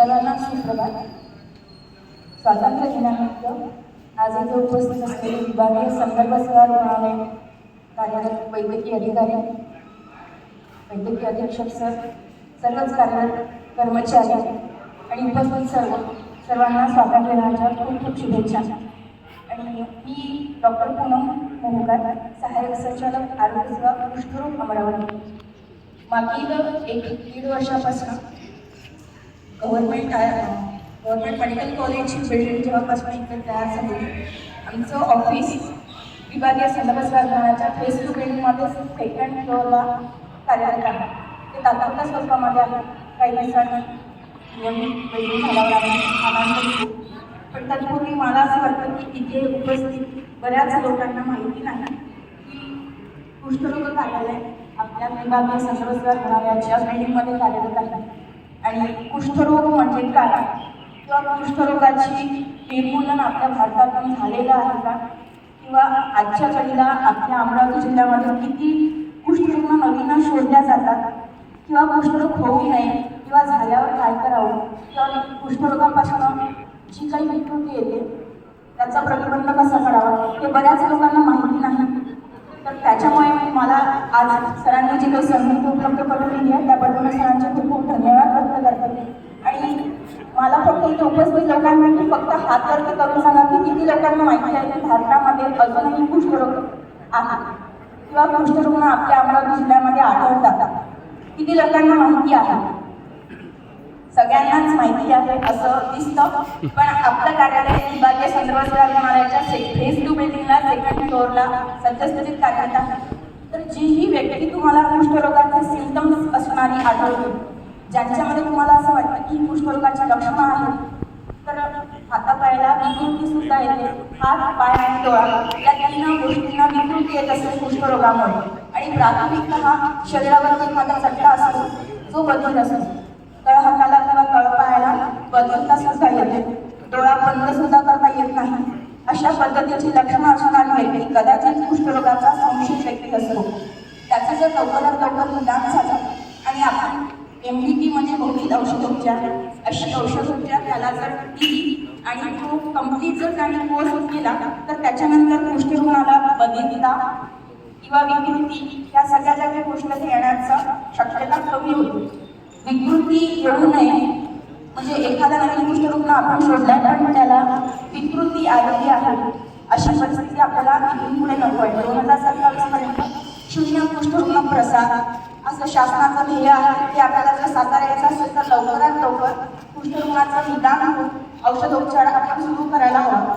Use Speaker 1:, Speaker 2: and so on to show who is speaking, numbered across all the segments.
Speaker 1: सर्वांना सुप्रभात. स्वातंत्र्य दिनानिमित्त आज इथे उपस्थित असलेले विभागीय संदर्भ सेवा रुग्णालय कार्यरत वैद्यकीय अधिकारी, वैद्यकीय अधीक्षक सर, सर्वच कार्यरत कर्मचारी आणि उपस्थित सर्वांना स्वातंत्र्य दिनाच्या खूप खूप शुभेच्छा. आणि मी डॉक्टर पूनम मोहकर, सहाय्यक संचालक आरोग्य सेवा कुष्ठरोग अमरावती. मागील 1-1.5 वर्षापासून गव्हर्नमेंट मेडिकल कॉलेजची बिल्डिंग जेव्हापासून इथे तयार झाली, आमचं ऑफिस विभागीय संदर्भ रुग्णालयाच्या फेज 2 बिल्डिंगमध्ये 2nd फ्लोअरला कार्यरत आहे. ते तात्पुरत्या स्वरूपामध्ये आहे. काही दिवसांनी नियमित बिल्डिंग झाल्यावर आम्ही आनंद घेऊ. पण तत्पूर्वी मला असं वाटतं की इथे उपस्थित बऱ्याच लोकांना माहिती नाही की कुष्ठरोग कार्यालय आपल्या विभागीय संदर्भ रुग्णालयाच्या बिल्डिंगमध्ये कार्यरत आहे. आणि कुष्ठरोग म्हणजे काय किंवा कुष्ठरोगाची निर्मूलन आपल्या भारतातून झालेलं आहे का, किंवा आजच्या घडीला आपल्या अमरावती जिल्ह्यामध्ये किती कुष्ठरोग नवीन शोधल्या जातात, किंवा कुष्ठरोग होऊ नये किंवा झाल्यावर काय करावं, किंवा कुष्ठरोगापासून जी काही विकृती येते त्याचा प्रतिबंध कसा करावा हे बऱ्याच लोकांना माहिती नाही. तर त्याच्यामुळे मला आज सरांनी जी काही संधी उपलब्ध करून दिली आहे त्याबद्दल सरांचे खूप खूप धन्यवाद व्यक्त करते. आणि मला फक्त इथे उपस्थित लोकांना फक्त हात वरती करून सांगा की किती लोकांना माहिती आहे की भारतामध्ये अजूनही कुष्ठरोग आहे किंवा कुष्ठरुग्ण आपल्या अमरावती जिल्ह्यामध्ये आढळतात. किती लोकांना माहिती आहे? सगळ्यांनाच माहिती आहे असं दिसतं. पण आपलं कार्यालय विभागीय संदर्भ सेवा रुग्णालयाच्या फेज 2 बिल्डिंगला 2nd फ्लोअरला सद्यस्थितीत कार्यरत आहे. तर जीही व्यक्ती तुम्हाला कुष्ठरोगाचे सिम्पटम्स असणारी आढळते, ज्यांच्यामध्ये तुम्हाला असं वाटतं की कुष्ठरोगाची लक्षणं आहेत, तर हातापायाला विकृती सुद्धा येते. हात, पाय आणि डोळा या 3 गोष्टींना विकृती येत असते कुष्ठरोगामुळे. आणि प्राथमिकतः शरीरावरती एखादा चट्टा असतो जो बदलत असतो. तळहाताला किंवा तळपायाला बदलता सुद्धा येते. डोळा बंद सुद्धा करता येत नाही. अशा पद्धतीची लक्षणं असणारी व्यक्ती कदाचित कुष्ठरोगाचा संशयित व्यक्ती असतो. त्याचं जर लवकरात लवकर निदान झालं आणि आपण MDT म्हणजे बहुविध औषधोपचार अशी औषधोपचार त्याला जर दिली आणि तो कंप्लीट जर त्याने कोर्स केला तर त्याच्यानंतर कुष्ठरुग्णाला बधिरता किंवा विकृती या सगळ्या ज्या गोष्टी येण्याचा शक्यता कमी होती. विकृती येऊ नये म्हणजे एखादा नवीन कुष्ठरुग्ण आपण शोधला पण त्याला विकृती आलेली आहे अशी परिस्थिती आपल्याला इथून पुढे नको आहे. 2027 पर्यंत 0 कुष्ठरुग्ण प्रसार असं शासनाचं ध्येय आहे. ते आपल्याला जर साकारायचं असेल तर लवकरात लवकर कुष्ठरुग्णाचं निदान औषधोपचार आपण सुरू करायला हवा.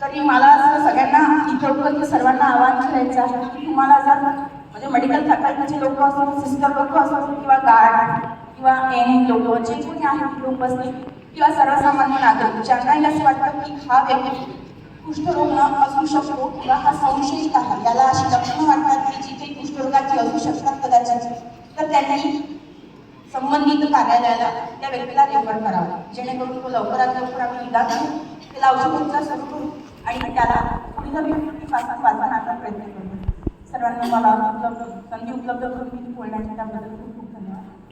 Speaker 1: तरी मला असं सगळ्यांना इथे उपस्थित सर्वांना आवाहन करायचं आहे की तुम्हाला जर म्हणजे मेडिकल फॅकल्टीचे लोक असो, सिस्टर लोक असो, किंवा गार्ड किंवा लोक जे कोणी आहेत उपस्थित, किंवा सर्वसामान्य नागरिक ज्यांनाही असं वाटतं की हा व्यक्ती कुष्ठरोग असू शकतो किंवा हा संशयित आहे, याला अशी लक्षणं वाटतात की जी काही कुष्ठरोगाची असू शकतात कदाचित, तर त्यांनी संबंधित कार्यालयाला त्या व्यक्तीला रेफर करावा, जेणेकरून तो लवकरात लवकर आपण निदान घेऊ, त्याला औषधोपचार सुरू करू आणि त्याला पुढील विकृतीपासून वाचवण्याचा प्रयत्न करू. सर्वांनी मला संधी उपलब्ध करून बोलण्याच्या त्याबद्दल खूप